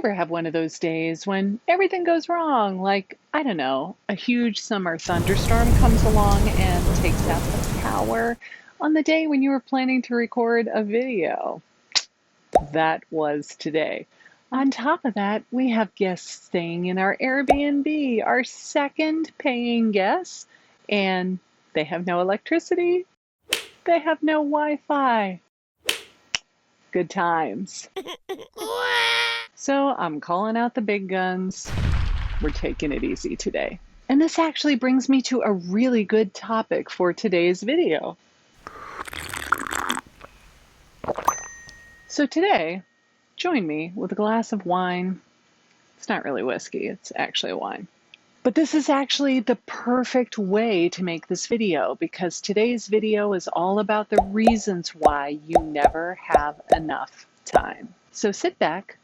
ever have one of those days when everything goes wrong? Like, I don't know, a huge summer thunderstorm comes along and takes out the power on the day when you were planning to record a video. That was today. On top of that, we have guests staying in our Airbnb, our second paying guests, and they have no electricity. They have no Wi-Fi. Good times. So I'm calling out the big guns. We're taking it easy today. And this actually brings me to a really good topic for today's video. So today, join me with a glass of wine. It's not really whiskey, it's actually a wine. But this is actually the perfect way to make this video because today's video is all about the reasons why you never have enough time. So sit back,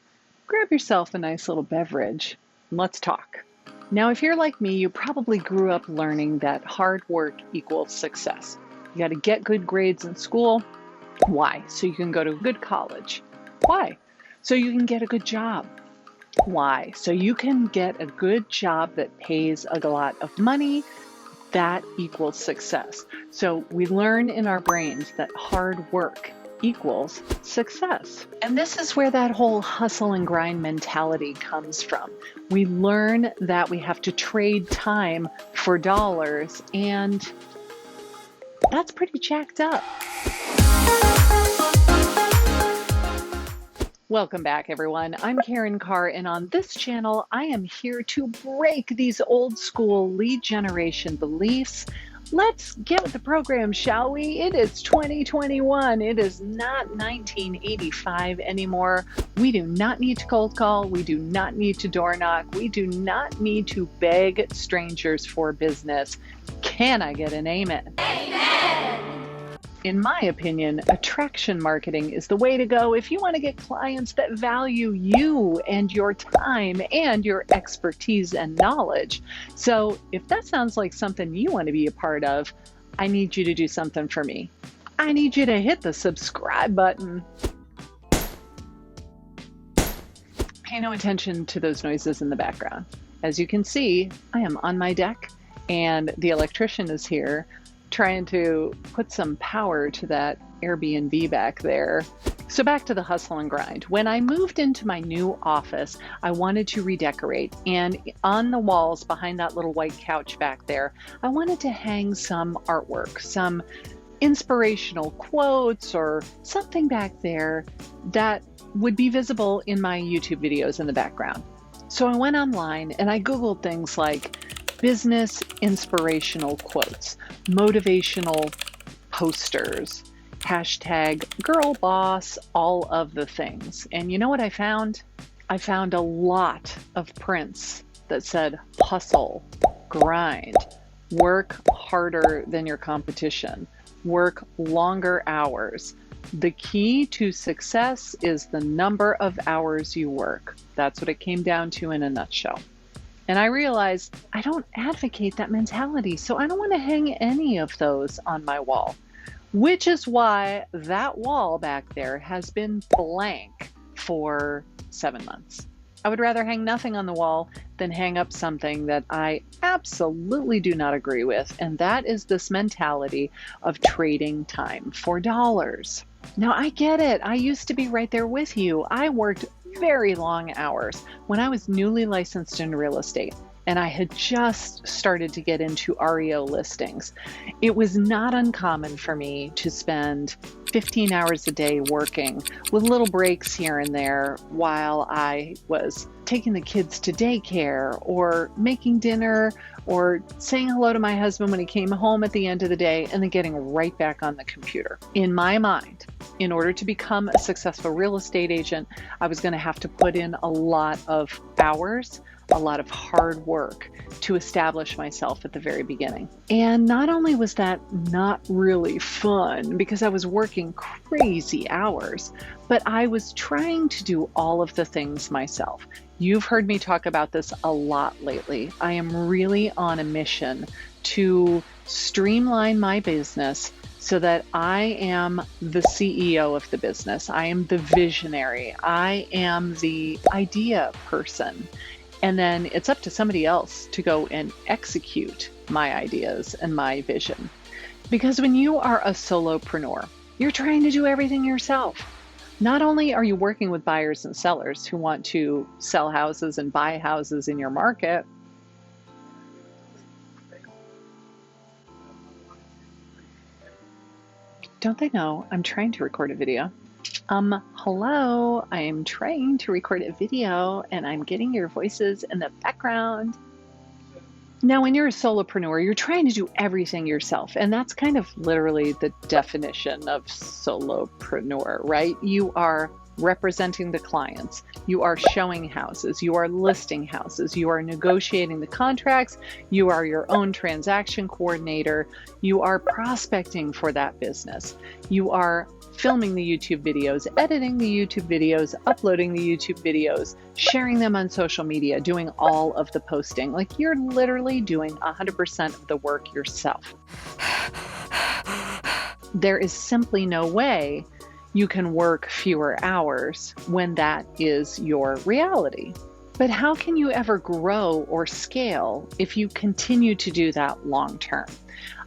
grab yourself a nice little beverage, and let's talk. Now, if you're like me, you probably grew up learning that hard work equals success. You got to get good grades in school. Why? So you can go to a good college. Why? So you can get a good job. Why? So you can get a good job that pays a lot of money. That equals success. So we learn in our brains that hard work equals success. And this is where that whole hustle and grind mentality comes from. We learn that we have to trade time for dollars, and that's pretty jacked up. Welcome back, everyone. I'm Karin Carr, and on this channel, I am here to break these old school lead generation beliefs. Let's get with the program, shall we? It is 2021. It is not 1985 anymore. We do not need to cold call. We do not need to door knock. We do not need to beg strangers for business. Can I get an amen? Amen! In my opinion, attraction marketing is the way to go if you want to get clients that value you and your time and your expertise and knowledge. So if that sounds like something you want to be a part of, I need you to do something for me. I need you to hit the subscribe button. Pay no attention to those noises in the background. As you can see, I am on my deck and the electrician is here, trying to put some power to that Airbnb back there. So back to the hustle and grind. When I moved into my new office, I wanted to redecorate. And on the walls behind that little white couch back there, I wanted to hang some artwork, some inspirational quotes or something back there that would be visible in my YouTube videos in the background. So I went online and I Googled things like business inspirational quotes, motivational posters, hashtag girl boss, all of the things. And you know what I found? I found a lot of prints that said hustle, grind, work harder than your competition, work longer hours. The key to success is the number of hours you work. That's what it came down to in a nutshell. And I realized I don't advocate that mentality, so I don't want to hang any of those on my wall, which is why that wall back there has been blank for 7 months. I would rather hang nothing on the wall than hang up something that I absolutely do not agree with, and that is this mentality of trading time for dollars. Now, I get it. I used to be right there with you. I worked very long hours when I was newly licensed in real estate and I had just started to get into REO listings. It was not uncommon for me to spend 15 hours a day working with little breaks here and there while I was taking the kids to daycare or making dinner or saying hello to my husband when he came home at the end of the day and then getting right back on the computer. In my mind, in order to become a successful real estate agent, I was going to have to put in a lot of hours, a lot of hard work to establish myself at the very beginning. And not only was that not really fun because I was working crazy hours, but I was trying to do all of the things myself. You've heard me talk about this a lot lately. I am really on a mission to streamline my business so that I am the CEO of the business. I am the visionary. I am the idea person. And then it's up to somebody else to go and execute my ideas and my vision. Because when you are a solopreneur, you're trying to do everything yourself. Not only are you working with buyers and sellers who want to sell houses and buy houses in your market, don't they know I'm trying to record a video? Hello, I am trying to record a video and I'm getting your voices in the background. Now, when you're a solopreneur, you're trying to do everything yourself. And that's kind of literally the definition of solopreneur, right? You are representing the clients. You are showing houses. You are listing houses. You are negotiating the contracts. You are your own transaction coordinator. You are prospecting for that business. You are filming the YouTube videos, editing the YouTube videos, uploading the YouTube videos, sharing them on social media, doing all of the posting. Like, you're literally doing 100% of the work yourself. There is simply no way you can work fewer hours when that is your reality. But how can you ever grow or scale if you continue to do that long term?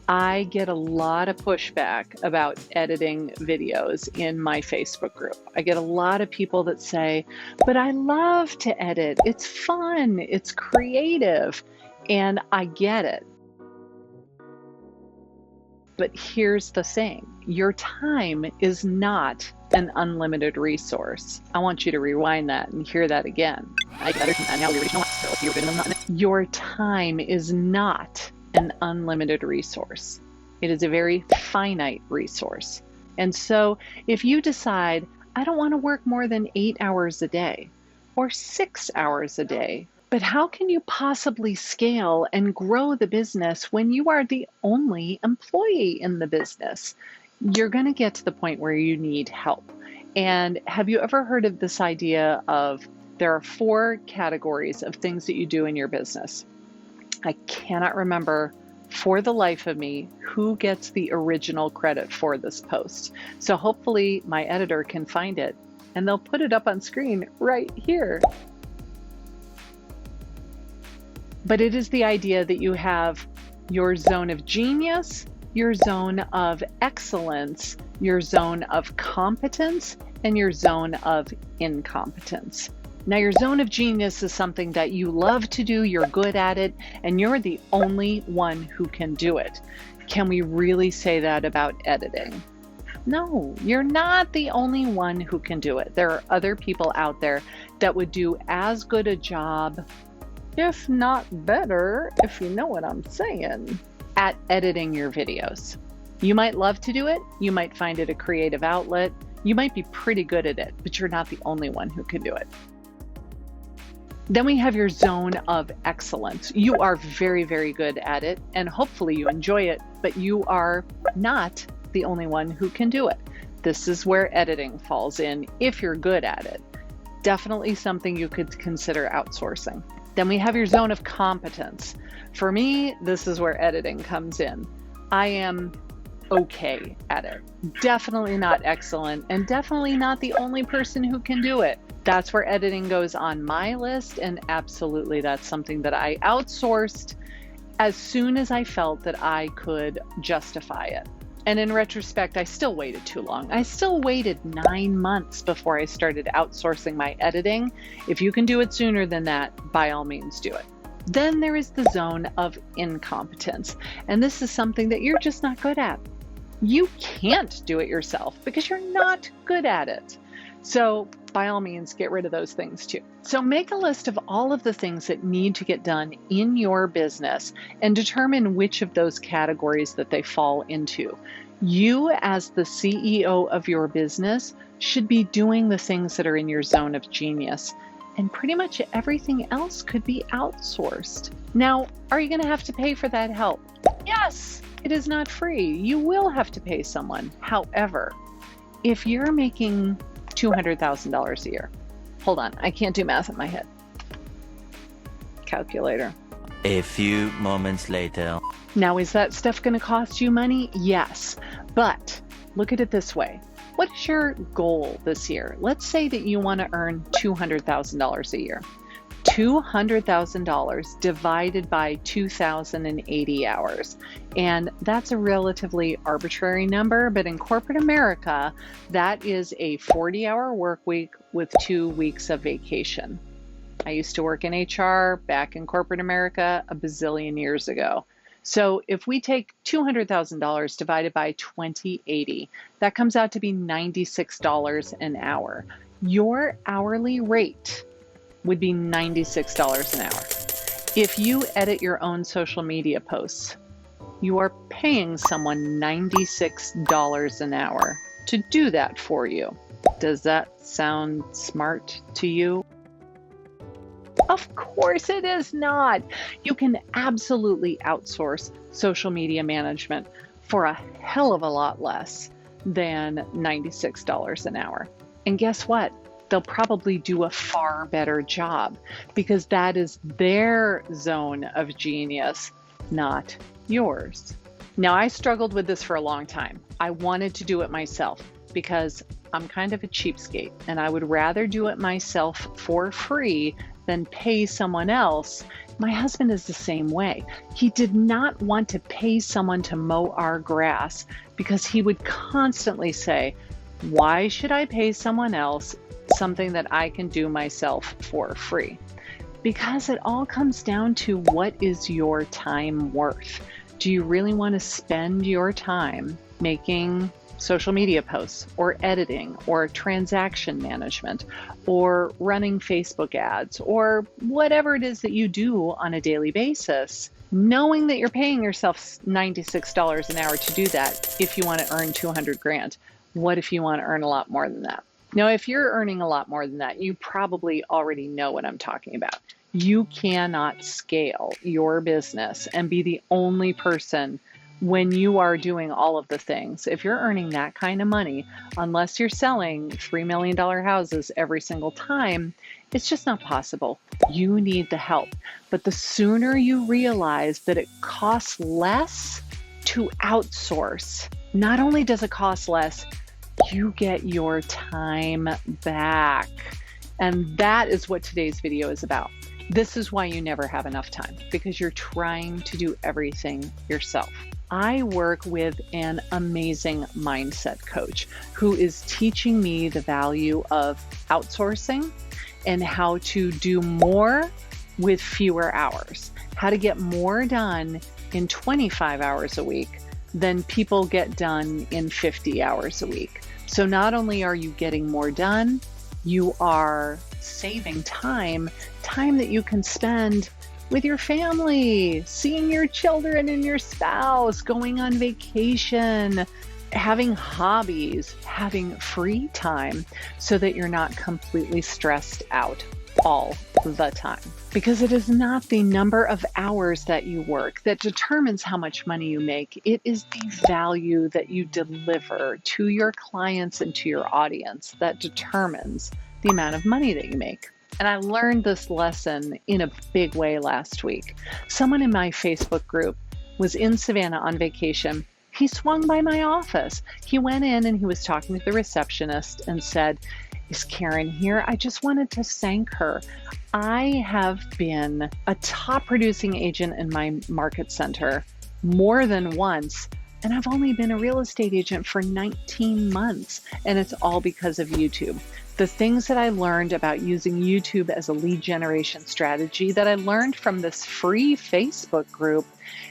I get a lot of pushback about editing videos in my Facebook group. I get a lot of people that say, but I love to edit. It's fun. It's creative. And I get it. But here's the thing. Your time is not an unlimited resource. I want you to rewind that and hear that again. Your time is not an unlimited resource. It is a very finite resource. And so if you decide, I don't want to work more than 8 hours a day or 6 hours a day, but how can you possibly scale and grow the business when you are the only employee in the business? You're going to get to the point where you need help. And have you ever heard of this idea of there are 4 categories of things that you do in your business? I cannot remember for the life of me who gets the original credit for this post. So hopefully my editor can find it and they'll put it up on screen right here. But it is the idea that you have your zone of genius, your zone of excellence, your zone of competence, and your zone of incompetence. Now, your zone of genius is something that you love to do, you're good at it, and you're the only one who can do it. Can we really say that about editing? No, you're not the only one who can do it. There are other people out there that would do as good a job, if not better, if you know what I'm saying, at editing your videos. You might love to do it. You might find it a creative outlet. You might be pretty good at it, but you're not the only one who can do it. Then we have your zone of excellence. You are very, very good at it, and hopefully you enjoy it, but you are not the only one who can do it. This is where editing falls in if you're good at it. Definitely something you could consider outsourcing. Then we have your zone of competence. For me, this is where editing comes in. I am okay at it. Definitely not excellent, and definitely not the only person who can do it. That's where editing goes on my list, and absolutely that's something that I outsourced as soon as I felt that I could justify it. And in retrospect, I still waited too long. I still waited 9 months before I started outsourcing my editing. If you can do it sooner than that, by all means do it. Then there is the zone of incompetence. And this is something that you're just not good at. You can't do it yourself because you're not good at it. So by all means, get rid of those things too. So make a list of all of the things that need to get done in your business and determine which of those categories that they fall into. You, as the CEO of your business, should be doing the things that are in your zone of genius, and pretty much everything else could be outsourced. Now, are you going to have to pay for that help? Yes, it is not free. You will have to pay someone. However, if you're making $200,000 a year. Hold on, I can't do math in my head. Calculator. A few moments later. Now, is that stuff going to cost you money? Yes. But look at it this way. What is your goal this year? Let's say that you want to earn $200,000 a year. $200,000 divided by 2,080 hours. And that's a relatively arbitrary number, but in corporate America, that is a 40-hour work week with 2 weeks of vacation. I used to work in HR back in corporate America a bazillion years ago. So if we take $200,000 divided by 2080, that comes out to be $96 an hour. Your hourly rate would be $96 an hour. If you edit your own social media posts, you are paying someone $96 an hour to do that for you. Does that sound smart to you? Of course it is not. You can absolutely outsource social media management for a hell of a lot less than $96 an hour. And guess what? They'll probably do a far better job because that is their zone of genius, not yours. Now, I struggled with this for a long time. I wanted to do it myself because I'm kind of a cheapskate and I would rather do it myself for free than pay someone else. My husband is the same way. He did not want to pay someone to mow our grass because he would constantly say, why should I pay someone else something that I can do myself for free? Because it all comes down to what is your time worth? Do you really want to spend your time making social media posts or editing or transaction management or running Facebook ads or whatever it is that you do on a daily basis, knowing that you're paying yourself $96 an hour to do that if you want to earn 200 grand? What if you want to earn a lot more than that? Now, if you're earning a lot more than that, you probably already know what I'm talking about. You cannot scale your business and be the only person when you are doing all of the things. If you're earning that kind of money, unless you're selling $3 million houses every single time, it's just not possible. You need the help. But the sooner you realize that it costs less to outsource, not only does it cost less, you get your time back. And that is what today's video is about. This is why you never have enough time, because you're trying to do everything yourself. I work with an amazing mindset coach who is teaching me the value of outsourcing and how to do more with fewer hours, how to get more done in 25 hours a week than people get done in 50 hours a week. So not only are you getting more done, you are saving time that you can spend with your family, seeing your children and your spouse, going on vacation, having hobbies, having free time so that you're not completely stressed out all the time. Because it is not the number of hours that you work that determines how much money you make. It is the value that you deliver to your clients and to your audience that determines the amount of money that you make. And I learned this lesson in a big way last week. Someone in my Facebook group was in Savannah on vacation. He swung by my office. He went in and he was talking to the receptionist and said, "Is Karin here? I just wanted to thank her. I have been a top producing agent in my market center more than once, and I've only been a real estate agent for 19 months, and it's all because of YouTube. The things that I learned about using YouTube as a lead generation strategy that I learned from this free Facebook group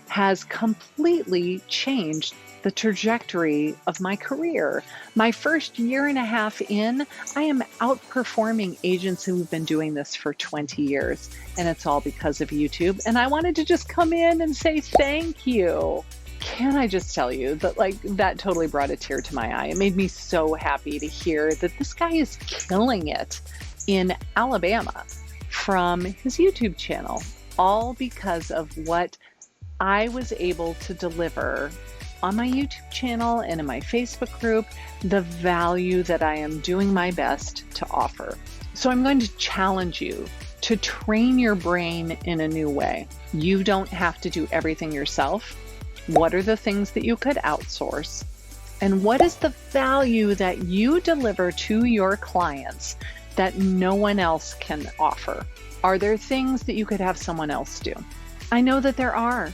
has completely changed the trajectory of my career. My first year and a half in, I am outperforming agents who've been doing this for 20 years, and it's all because of YouTube. And I wanted to just come in and say thank you." Can I just tell you that that totally brought a tear to my eye. It made me so happy to hear that this guy is killing it in Alabama from his YouTube channel, all because of what I was able to deliver on my YouTube channel and in my Facebook group, the value that I am doing my best to offer. So I'm going to challenge you to train your brain in a new way. You don't have to do everything yourself. What are the things that you could outsource? And what is the value that you deliver to your clients that no one else can offer? Are there things that you could have someone else do? I know that there are.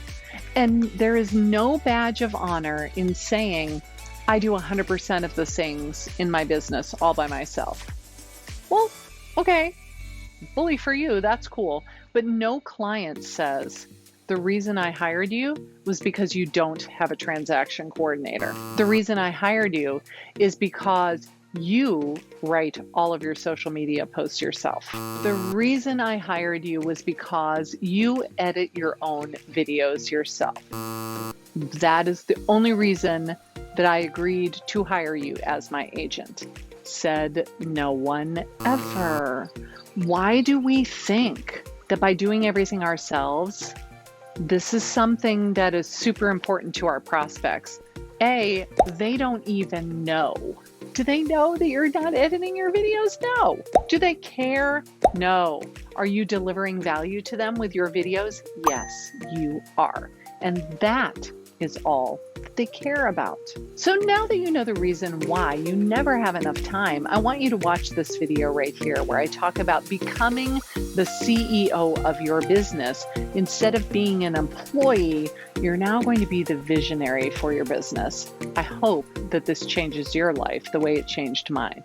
And there is no badge of honor in saying, I do 100% of the things in my business all by myself. Well, okay, bully for you, that's cool. But no client says, the reason I hired you was because you don't have a transaction coordinator. The reason I hired you is because you write all of your social media posts yourself. The reason I hired you was because you edit your own videos yourself. That is the only reason that I agreed to hire you as my agent. Said no one ever. Why do we think that by doing everything ourselves, this is something that is super important to our prospects? A, they don't even know. Do they know that you're not editing your videos? No. Do they care? No. Are you delivering value to them with your videos? Yes, you are. And that is all that they care about. So now that you know the reason why you never have enough time, I want you to watch this video right here where I talk about becoming the CEO of your business. Instead of being an employee, you're now going to be the visionary for your business. I hope that this changes your life the way it changed mine.